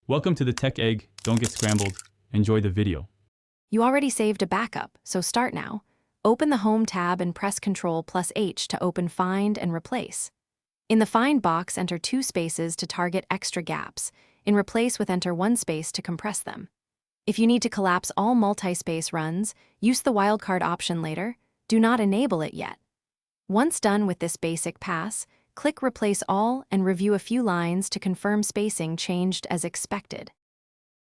Welcome to the Tech Egg. Don't get scrambled. Enjoy the video. You already saved a backup, so start now. Open the Home tab and press Ctrl+H to open Find and Replace. In the Find box, enter 2 spaces to target extra gaps. In Replace with, enter 1 space to compress them. If you need to collapse all multi-space runs, use the wildcard option later. Do not enable it yet. Once done with this basic pass, click Replace All and review a few lines to confirm spacing changed as expected.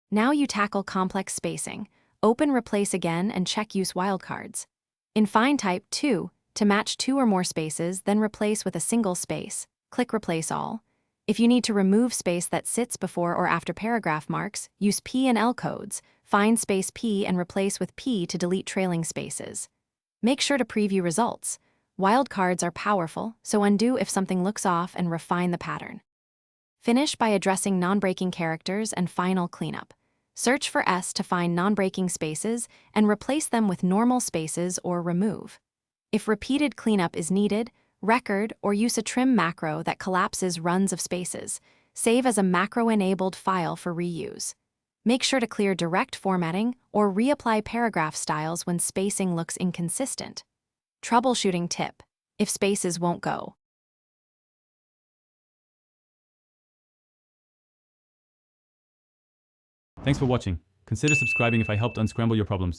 Now you tackle complex spacing. Open Replace again and check Use wildcards. In Find, type 2 to match 2 or more spaces, then replace with a single space. Click Replace All. If you need to remove space that sits before or after paragraph marks, use P and L codes. Find space P and replace with P to delete trailing spaces. Make sure to preview results. Wildcards are powerful, so undo if something looks off and refine the pattern. Finish by addressing non-breaking characters and final cleanup. Search for S to find non-breaking spaces and replace them with normal spaces or remove. If repeated cleanup is needed, record or use a trim macro that collapses runs of spaces. Save as a macro-enabled file for reuse. Make sure to clear direct formatting or reapply paragraph styles when spacing looks inconsistent. Troubleshooting tip: if spaces won't go. Thanks for watching. Consider subscribing if I helped unscramble your problems.